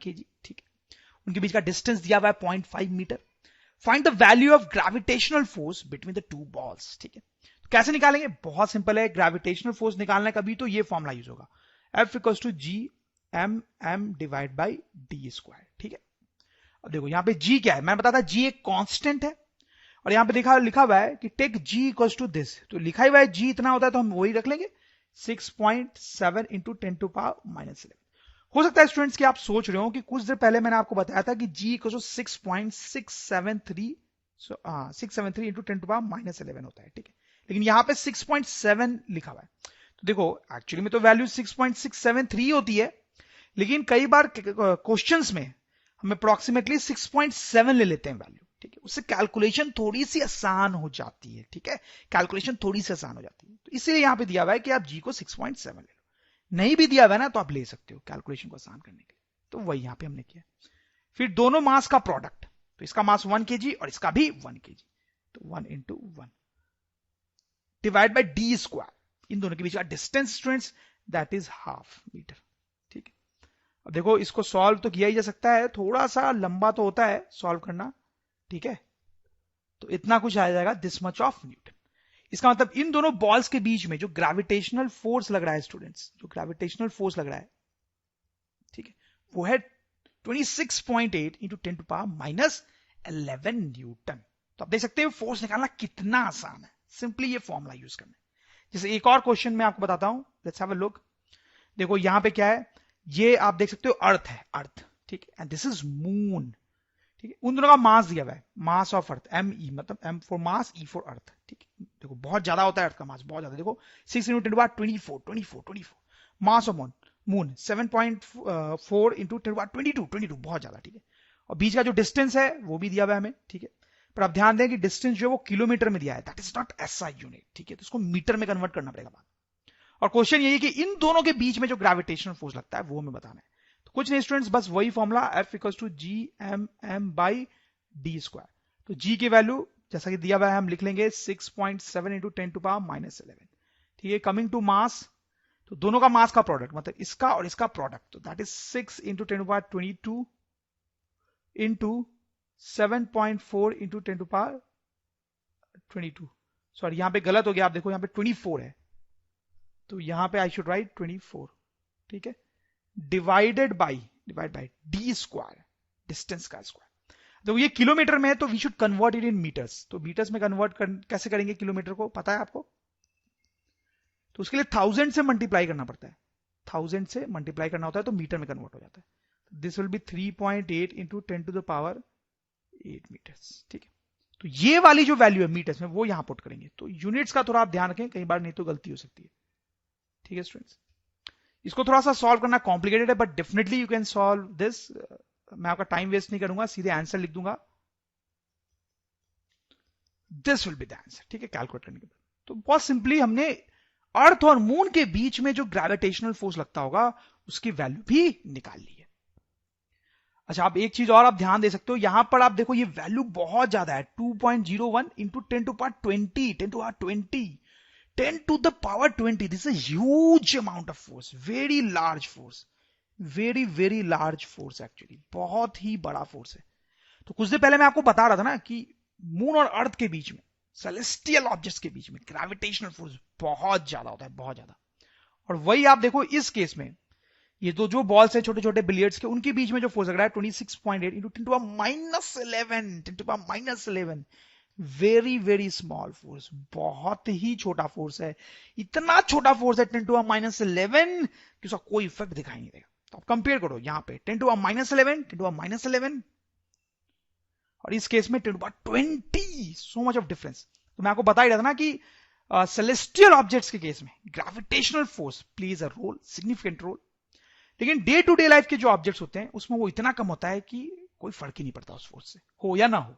kg, ठीक है। उनके बीच का डिस्टेंस दिया हुआ है 0.5 metre. Find the value of gravitational force between the two balls, ठीक है। तो कैसे निकालेंगे? बहुत सिंपल है, ग्रेविटेशनल फोर्स निकालना कभी तो ये फॉर्मूला यूज होगा, F equals to G M M divide by D square, ठीक है। अब देखो यहाँ पे G क्या है, मैं बताता, G एक कांस्टेंट है, और यहाँ पे लिखा हुआ है कि take G equals to this, तो लिखा हुआ है G इतना होता है तो हम वही रख लेंगे 6.7 इंटू 10 टू पावर माइनस 11। हो सकता है स्टूडेंट्स कि आप सोच रहे हो कि कुछ देर पहले मैंने आपको बताया था कि G equals to 6.673 into 10 to power minus 11 होता है, ठीक है। लेकिन यहाँ पे 6.7 लिखा हुआ है, तो देखो एक्चुअली में तो वैल्यू 6.673 होती है, लेकिन कई बार क्वेश्चंस में हम अप्रोक्सीमेटली 6.7 ले लेते हैं वैल्यू, ठीक है। उससे कैलकुलेशन थोड़ी सी आसान हो जाती है, ठीक है, कैलकुलेशन थोड़ी सी आसान हो जाती है। तो इसीलिए यहां पे दिया हुआ है कि आप G को 6.7 ले लो, नहीं भी दिया हुआ है ना तो आप ले सकते हो कैलकुलेशन को आसान करने के लिए, तो वही यहां पे हमने किया। फिर दोनों मास का प्रोडक्ट, तो इसका मास 1 kg और इसका भी 1 kg, तो 1 into 1 divide by D square, इन दोनों के बीच का distance students that is half metre, ठीक है। अब देखो इसको सॉल्व तो किया ही जा सकता है, थोड़ा सा लंबा तो होता है सॉल्व करना, ठीक है। तो इतना कुछ आ जाएगा, दिस मच ऑफ न्यूटन। इसका मतलब इन दोनों बॉल्स के बीच में जो ग्रेविटेशनल फोर्स लग रहा है स्टूडेंट्स, जो ग्रेविटेशनल फोर्स लग रहा है, ठीक है, वो है 26.8 into 10 to power minus 11 newton. तो आप देख सकते हो फोर्स निकालना कितना आसान है, सिंपली ये फॉर्मूला यूज करना है। जैसे एक और क्वेश्चन मैं आपको बताता हूं, लेट्स हैव अ लुक। देखो यहां पे क्या है, ये आप देख सकते हो अर्थ है, अर्थ, ठीक है, एंड दिस इज मून, ठीक है। उन दोनों का मास दिया हुआ है, मास ऑफ अर्थ ME, मतलब M for mass, E for earth, ठीक है। देखो बहुत ज्यादा होता है अर्थ का मास, बहुत ज्यादा, देखो 6 into 10 to 24 mass of moon 7.4 into 10 to 22, बहुत ज्यादा, ठीक है। और बीच का जो डिस्टेंस है वो भी दिया हुआ है हमें, ठीक है। पर आप ध्यान दें कि डिस्टेंस जो है वो किलोमीटर में दिया है, that is not SI unit, ठीक है, तो इसको मीटर में कन्वर्ट करना पड़ेगा बाद। और क्वेश्चन ये है कि इन दोनों के बीच में जो ग्रेविटेशनल फोर्स लगता है वो हमें बताना है। तो कुछ नहीं स्टूडेंट्स, बस वही formula F equals to G M M by D square. तो G की वैल्यू जैसा कि दिया हुआ है हम लिख लेंगे 6.7 इंटू 10 टू पावर माइनस 11, ठीक है। कमिंग टू मास, तो दोनों का मास का प्रोडक्ट, मतलब इसका और इसका प्रोडक्ट, तो that is 6 into 10 to power 22 into 7.4 into 10 to power 22, sorry यहां पे गलत हो गया, आप देखो यहां पे 24 है, तो यहां पे आई शुड राइट 24, ठीक है, divide by D square, distance का स्क्वायर। तो ये किलोमीटर में है तो we should convert it in metres, तो मीटर्स में कैसे करेंगे किलोमीटर को, पता है आपको? तो उसके लिए 1000 से मल्टीप्लाई करना पड़ता है, 1000 से मल्टीप्लाई करना होता है तो मीटर में कन्वर्ट हो जाता है। This will be 3.8 into 10 to the power 8 metres, ठीक है। तो ये वाली जो वैल्यू है मीटर्स में वो यहां पुट करेंगे, तो यूनिट्स का थोड़ा आप ध्यान रखें, कई बार नहीं तो गलती हो सकती है, ठीक है स्टूडेंट्स। इसको थोड़ा सा सॉल्व करना कॉम्प्लिकेटेड है, but definitely you can solve this. मैं आपका टाइम वेस्ट नहीं करूंगा, सीधे आंसर लिख दूंगा, this will be the answer, ठीक है, कैलकुलेट करने के बाद। तो बहुत सिंपली हमने अर्थ और मून के बीच में जो ग्रेविटेशनल फोर्स लगता होगा उसकी वैल्यू भी निकाल ली है। अच्छा, आप एक चीज और आप ध्यान दे सकते हो, यहां पर आप देखो ये वैल्यू बहुत ज्यादा है, 2.01 into 10 to power 20, 10 to power 20, 10 to the power 20, this is a huge amount of force, very large force, very large force actually, बहुत ही बड़ा फोर्स है। तो कुछ देर पहले मैं आपको बता रहा था ना कि मून और अर्थ के बीच में, सेलेस्टियल ऑब्जेक्ट्स के बीच में ग्रेविटेशनल फोर्स बहुत ज्यादा होता है, बहुत ज्यादा। और वही आप देखो इस केस में, ये जो बॉल्स है छोटे छोटे बिलियर्ड्स के, उनके बीच में जो फोर्स लग रहा है 26.8 into 10 to power minus 11, 10 to power minus 11, very small force, बहुत ही छोटा फोर्स है। इतना छोटा फोर्स है 10 टू माइनस 11 कि उसका कोई इफेक्ट दिखाई नहीं देगा। तो आप कंपेयर करो यहां पे 10 टू माइनस 11, 10 टू माइनस 11, और इस केस में 10 to 20, so much of difference. तो मैं आपको बता ही रहा था ना कि सेलेस्टियल ऑब्जेक्ट्स के केस में gravitational force plays a role, significant role, लेकिन डे टू डे लाइफ के जो ऑब्जेक्ट्स होते हैं उसमें वो इतना कम होता है कि कोई फर्क ही नहीं पड़ता उस फोर्स से, हो या ना हो।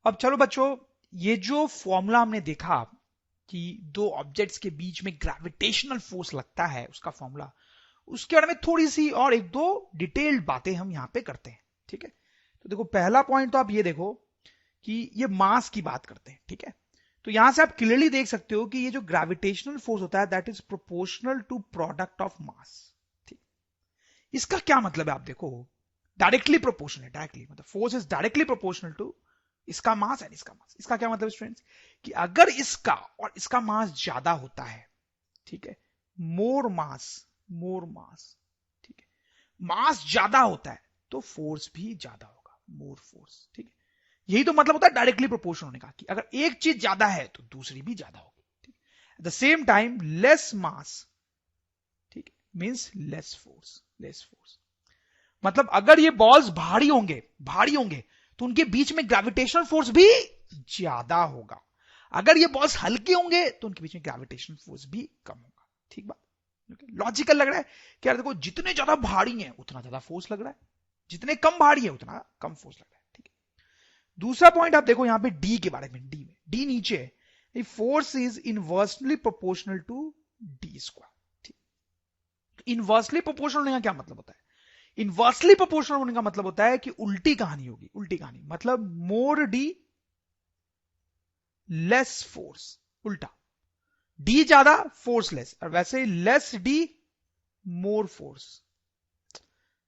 अब चलो बच्चों, ये जो फॉर्मूला हमने देखा कि दो ऑब्जेक्ट्स के बीच में ग्रेविटेशनल फोर्स लगता है, उसका फॉर्मूला, उसके बारे में थोड़ी सी और एक दो डिटेल्ड बातें हम यहां पे करते हैं, ठीक है। तो देखो पहला पॉइंट तो आप ये देखो कि ये मास की बात करते हैं, ठीक है। तो यहां से आप क्लियरली देख सकते हो कि ये जो ग्रेविटेशनल फोर्स होता है that is proportional to product of mass, ठीक। इसका क्या मतलब है आप देखो, डायरेक्टली प्रोपोर्शनल है, डायरेक्टली मतलब force is directly proportional to इसका मास एंड इसका मास। इसका क्या मतलब स्टूडेंट्स, कि अगर इसका और इसका मास ज्यादा होता है, ठीक है, मोर मास, ठीक है, मास ज्यादा होता है तो फोर्स भी ज्यादा होगा, मोर फोर्स, ठीक है। यही तो मतलब होता है डायरेक्टली प्रोपोर्शनल होने का, कि अगर एक चीज ज्यादा है तो दूसरी भी ज्यादा होगी, ठीक। At the same time less मास, ठीक है, मींस लेस फोर्स। मतलब अगर ये बॉल्स भारी होंगे तो उनके बीच में ग्रेविटेशनल फोर्स भी ज्यादा होगा। अगर ये बॉल्स हल्के होंगे तो उनके बीच में ग्रेविटेशनल फोर्स भी कम होगा। ठीक बात, लॉजिकल लग रहा है कि यार देखो जितने ज्यादा भारी हैं उतना ज्यादा फोर्स लग रहा है, जितने कम भारी है उतना कम फोर्स लग रहा है। ठीक है, दूसरा पॉइंट आप देखो यहां पे डी के बारे में, डी नीचे है, force is inversely proportional to D square. Inversely proportional होने का क्या मतलब होता है, इनवर्सली प्रोपोर्शनल होने का मतलब होता है कि उल्टी कहानी होगी, उल्टी कहानी मतलब मोर डी लेस फोर्स, उल्टा डी ज्यादा फोर्स लेस, और वैसे लेस डी मोर फोर्स।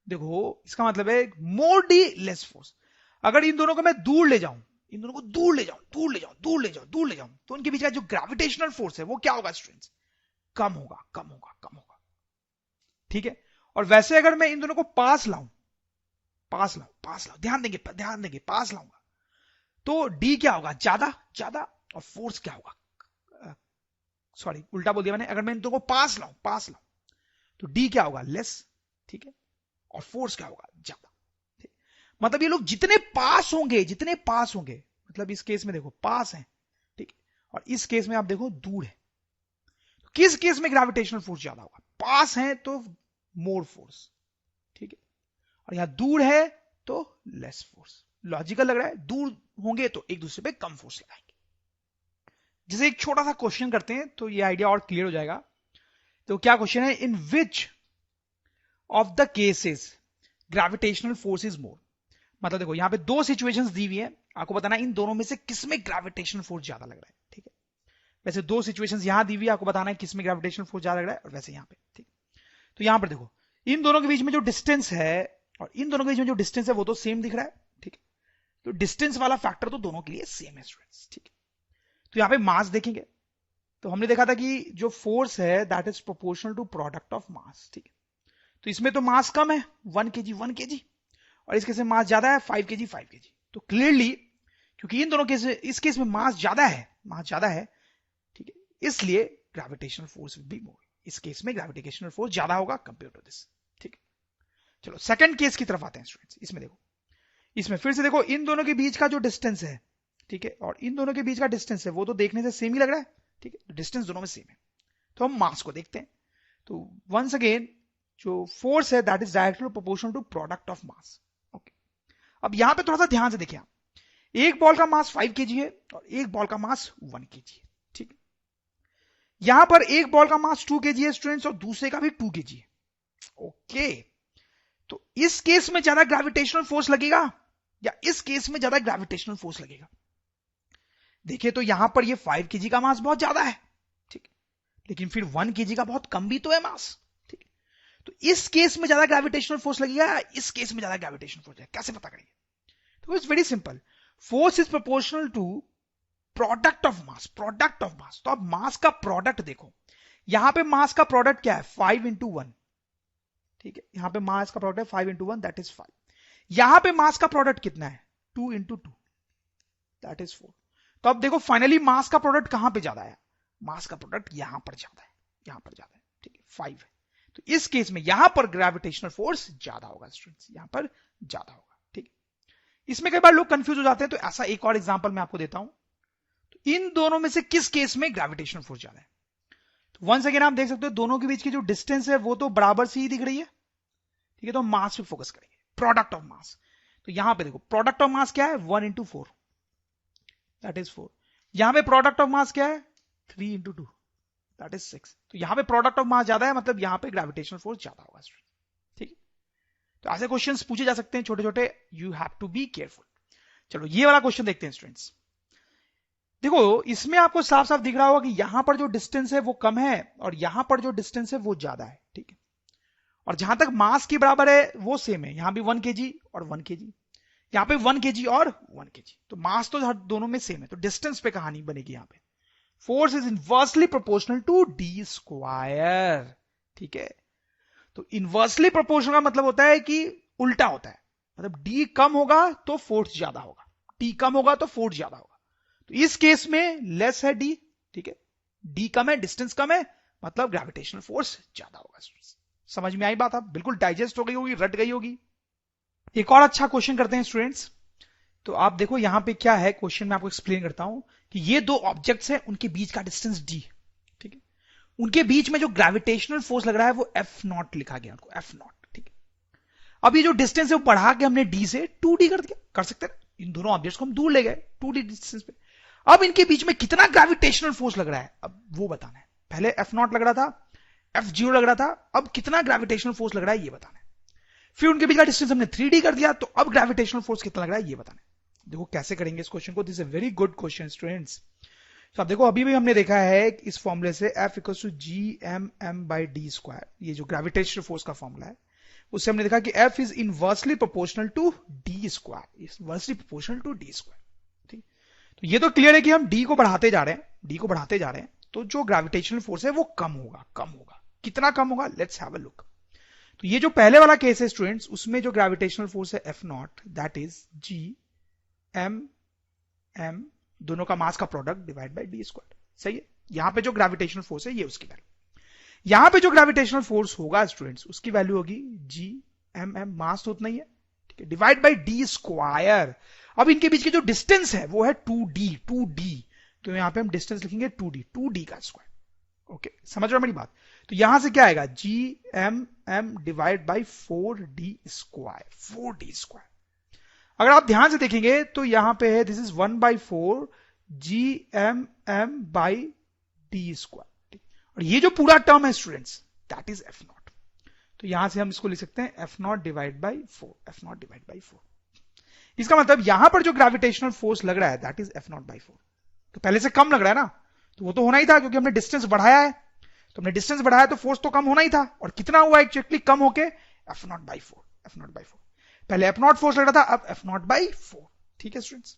देखो इसका मतलब है मोर डी लेस फोर्स। अगर इन दोनों को मैं दूर ले जाऊं, इन दोनों को दूर ले जाऊं तो उनके बीच का जो ग्रेविटेशनल फोर्स है वो क्या होगा स्टूडेंट्स, कम होगा। ठीक है, और वैसे अगर मैं इन दोनों को पास लाऊं, ध्यान देंगे पास लाऊंगा तो डी क्या होगा, ज्यादा, और फोर्स क्या होगा, सॉरी उल्टा बोल दिया मैंने, अगर मैं इन दोनों को पास लाऊं तो डी क्या होगा, लेस, ठीक है, और फोर्स क्या होगा, ज्यादा। मतलब ये लोग जितने पास होंगे, मतलब इस केस में देखो पास है, ठीक है, और इस केस में आप देखो दूर है, तो किस केस में ग्रेविटेशनल फोर्स ज्यादा होगा, पास है तो मोर फोर्स, ठीक है, और यहां दूर है तो लेस फोर्स। लॉजिकल लग रहा है, दूर होंगे तो एक दूसरे पे कम फोर्स लगाएंगे। जैसे एक छोटा सा क्वेश्चन करते हैं तो ये आइडिया और क्लियर हो जाएगा। तो क्या क्वेश्चन है, in which of the cases gravitational force is more. मतलब देखो यहां पे दो सिचुएशंस दी हुई है, आपको बताना इन दोनों में से किसमें ग्रेविटेशनल फोर्स ज्यादा लग रहा है। ठीक है, वैसे दो सिचुएशंस यहां दी हुई है, आपको बताना है किसमें ग्रेविटेशनल फोर्स ज्यादा लग रहा है, और वैसे यहां पे। ठीक, तो यहां पर देखो इन दोनों के बीच में जो डिस्टेंस है और इन दोनों के बीच में जो डिस्टेंस है वो तो सेम दिख रहा है। ठीक है, तो डिस्टेंस वाला फैक्टर तो दोनों के लिए सेम है स्टूडेंट्स। ठीक है, तो यहां पे मास देखेंगे तो हमने देखा था कि जो फोर्स है that is proportional to product of mass. ठीक है, तो इसमें तो मास कम है 1 kg, और इस केस में मास ज्यादा है 5 kg। तो क्लियरली क्योंकि इन दोनों केस इस केस में मास ज्यादा है, ठीक है, इसलिए gravitational force will be more. इस केस में ग्रेविटेशनल फोर्स ज्यादा होगा कंपेयर टू दिस। ठीक है, चलो सेकंड केस की तरफ आते हैं स्टूडेंट्स। इसमें देखो, इसमें फिर से देखो इन दोनों के बीच का जो डिस्टेंस है, ठीक है, और इन दोनों के बीच का डिस्टेंस है वो तो देखने से सेम ही लग रहा है। ठीक है, डिस्टेंस दोनों में सेम है, तो हम मास को देखते हैं। तो वंस अगेन जो फोर्स है that is directly proportional to product of mass. Okay, अब यहां पे थोड़ा सा ध्यान से देखिए आप, एक बॉल का मास 5 kg है और एक बॉल का मास 1 kg है। ठीक है, यहां पर एक बॉल का मास 2 kg है स्टूडेंट्स और दूसरे का भी 2 kg है। ओके, तो इस केस में ज्यादा ग्रेविटेशनल फोर्स लगेगा या इस केस में ज्यादा ग्रेविटेशनल फोर्स लगेगा। देखिए तो यहां पर ये 5 kg का मास बहुत ज्यादा है, ठीक, लेकिन फिर 1 kg का बहुत कम भी तो है मास। ठीक, तो इस केस में ज्यादा ग्रेविटेशनल फोर्स लगेगा या इस केस में ज्यादा ग्रेविटेशनल फोर्स लगेगा, कैसे पता करेंगे। तो it's very simple, force is proportional to product of mass. तो अब मास का प्रोडक्ट देखो, यहां पे मास का प्रोडक्ट क्या है, 5 into 1। ठीक है, यहां पे मास का प्रोडक्ट है 5 into 1 दैट इज 5। यहां पे मास का प्रोडक्ट कितना है, 2 into 2 दैट इज 4। तो अब देखो फाइनली मास का प्रोडक्ट कहां पे ज्यादा है, मास का प्रोडक्ट यहां पर ज्यादा है, ठीक है, 5 है। तो इस केस में यहां पर ग्रेविटेशनल फोर्स ज्यादा होगा स्टूडेंट्स, यहां पर ज्यादा होगा। ठीक है, इसमें कई बार लोग कंफ्यूज हो जाते हैं, तो ऐसा एक और एग्जांपल मैं आपको देता हूं। तो इन दोनों में से किस केस में ग्रेविटेशनल फोर्स ज्यादा है, तो वंस अगेन आप देख सकते हो दोनों के बीच की जो डिस्टेंस है वो तो बराबर सी ही दिख रही है। ठीक है, तो मास पे फोकस करेंगे, प्रोडक्ट ऑफ मास। तो यहां पे देखो प्रोडक्ट ऑफ मास क्या है, 1 into 4 दैट इज 4। यहां पे प्रोडक्ट ऑफ मास क्या है, 3 into 2 दैट इज 6। तो यहां पे प्रोडक्ट ऑफ मास ज्यादा है, मतलब यहां पे ग्रेविटेशनल फोर्स ज्यादा होगा। ठीक है, तो ऐसे क्वेश्चंस पूछे जा सकते हैं छोटे छोटे, you have to be careful. चलो ये वाला क्वेश्चन देखते हैं स्टूडेंट्स। देखो इसमें आपको साफ साफ दिख रहा होगा कि यहां पर जो डिस्टेंस है वो कम है और यहां पर जो डिस्टेंस है वो ज्यादा है। ठीक है, और जहां तक मास के बराबर है वो सेम है, यहां भी 1 kg और 1 kg, यहां पे 1 kg और 1 kg, तो मास तो हर दोनों में सेम है, तो डिस्टेंस पे कहानी बनेगी यहां पे। Force is inversely proportional to D square, ठीक है। तो इनवर्सली प्रोपोर्शनल का मतलब होता है कि उल्टा होता है, मतलब डी कम होगा तो फोर्स ज्यादा होगा, डी कम होगा तो फोर्स ज्यादा होगा। तो इस केस में लेस है डी, ठीक है, डी कम है, डिस्टेंस कम है, मतलब ग्रेविटेशनल फोर्स ज्यादा होगा। समझ में आई बात? आप बिल्कुल डाइजेस्ट हो गई होगी, रट गई होगी। एक और अच्छा क्वेश्चन करते हैं स्टूडेंट्स। तो आप देखो यहां पे क्या है क्वेश्चन, में आपको एक्सप्लेन करता हूं कि ये दो ऑब्जेक्ट्स हैं, उनके बीच का डिस्टेंस डी, ठीक है, उनके बीच में जो ग्रेविटेशनल फोर्स लग रहा है वो F0 लिखा गया, उनको F0, ठीक है। अब ये जो डिस्टेंस है वो बढ़ा के हमने डी से 2D कर दिया, कर सकते हैं, इन दोनों ऑब्जेक्ट्स को हम दूर ले गए 2D डिस्टेंस पे। अब इनके बीच में कितना ग्रेविटेशनल फोर्स लग रहा है, अब वो बताना है। पहले F0 लग रहा था, F0 लग रहा था, अब कितना ग्रेविटेशनल फोर्स लग रहा है ये बताना है। फिर उनके बीच का डिस्टेंस हमने 3D कर दिया, तो अब ग्रेविटेशनल फोर्स कितना लग रहा है ये बताना है। देखो कैसे करेंगे इस क्वेश्चन को, this is a very good question students. तो आप देखो अभी भी हमने देखा है इस फॉर्मूले से F इक्वल्स टू GMM/d², ये जो ग्रेविटेशनल फोर्स का फॉर्मूला है, उससे हमने देखा कि F is inversely proportional to d², inversely proportional to d², ठीक। तो ये तो क्लियर है कि हम d को बढ़ाते जा रहे हैं, d को बढ़ाते जा रहे हैं, तो जो ग्रेविटेशनल फोर्स है वो कम होगा, कम होगा। कितना कम होगा, लेट्स हैव अ लुक। तो ये जो पहले वाला केस है स्टूडेंट्स, उसमें जो ग्रेविटेशनल फोर्स है F0, दैट इज GMM, दोनों का मास का प्रोडक्ट डिवाइड बाय d², सही है। यहां पे जो ग्रेविटेशनल फोर्स है ये उसकी वैल्यू, यहां पे जो ग्रेविटेशनल फोर्स होगा स्टूडेंट्स उसकी वैल्यू होगी GMM, मास तो उतना ही है, ठीक है, डिवाइड बाय d²। अब इनके बीच की जो डिस्टेंस है वो है 2D, तो यहां पे हम डिस्टेंस लिखेंगे 2D का स्क्वायर, ओके, समझ रहे हो मेरी बात। तो यहां से क्या आएगा, GMM डिवाइड बाई 4D²। अगर आप ध्यान से देखेंगे तो यहां पे है this is 1/4 GMM by d², और ये जो पूरा टर्म है स्टूडेंट्स दैट इज F0। तो यहां से हम इसको लिख सकते हैं F0 डिवाइड बाई 4, इसका मतलब यहां पर जो ग्रेविटेशनल फोर्स लग रहा है दैट इज F0/4। तो पहले से कम लग रहा है ना, तो वो तो होना ही था क्योंकि हमने डिस्टेंस बढ़ाया है, तो हमने डिस्टेंस बढ़ाया तो फोर्स तो कम होना ही था, और कितना हुआ एक्चुअली कम होके F0/4। पहले F0 फोर्स लग रहा था, अब F0/4, ठीक है स्टूडेंट्स।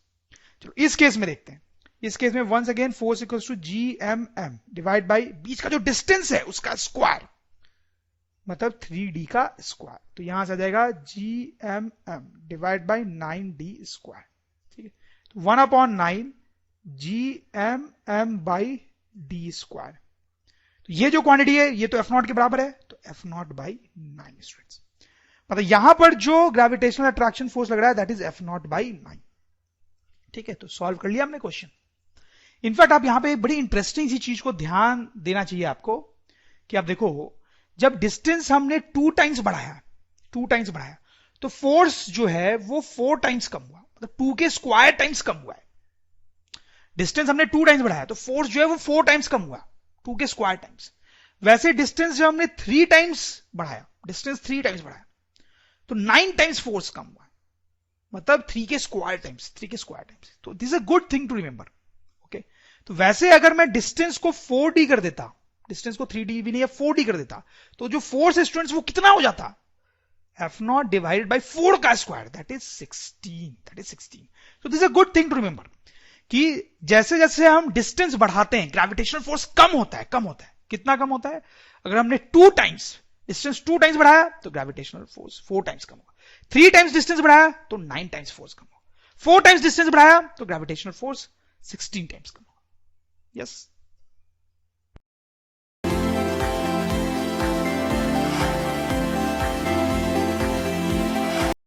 चलो इस केस में देखते हैं। इस केस में once again force equals to GMM divide by बीच का जो डिस्टेंस है उसका स्क्वायर, मतलब 3D का स्क्वायर। तो यहां से आ जाएगा GMM डिवाइड बाई 9D², ठीक है। तो 1/9 GMM बाई d²। तो ये जो क्वांटिटी है ये तो F0 के बराबर है, तो F0/9 स्टूडेंट्स, मतलब यहां पर जो ग्रेविटेशनल अट्रैक्शन फोर्स लग रहा है दैट इज F0/9, ठीक है। तो सॉल्व कर लिया हमने क्वेश्चन। इनफैक्ट आप यहां पे एक बड़ी इंटरेस्टिंग सी चीज को ध्यान देना चाहिए आपको, कि आप देखो जब डिस्टेंस हमने 2 टाइम्स बढ़ाया, तो फोर्स जो है वो 4 टाइम्स कम हुआ, मतलब 2 के स्क्वायर टाइम्स कम हुआ है। डिस्टेंस हमने 2 टाइम्स बढ़ाया तो फोर्स जो है वो 4 टाइम्स कम हुआ, 2 के स्क्वायर टाइम्स। वैसे डिस्टेंस जब हमने 3 टाइम्स बढ़ाया, तो 9 टाइम्स फोर्स कम हुआ, मतलब 3 के स्क्वायर टाइम्स। तो this is a good thing to remember, okay. तो वैसे अगर मैं डिस्टेंस को 4D कर देता, डिस्टेंस को 3D भी नहीं है 4D कर देता, तो जो फोर्स है स्टूडेंट्स वो कितना हो जाता, F0 डिवाइडेड बाई 4 का स्क्वायर, दैट इज 16। तो this is a good thing to remember कि जैसे जैसे हम डिस्टेंस बढ़ाते हैं ग्रेविटेशनल फोर्स कम होता है। कितना कम होता है, अगर हमने 2 टाइम्स डिस्टेंस 2 टाइम्स बढ़ाया तो ग्रेविटेशनल फोर्स 4 टाइम्स कम होगा, 3 टाइम्स डिस्टेंस बढ़ाया तो 9 टाइम्स फोर्स कम होगा, 4 टाइम्स डिस्टेंस बढ़ाया तो ग्रेविटेशनल फोर्स 16 टाइम्स कम होगा। यस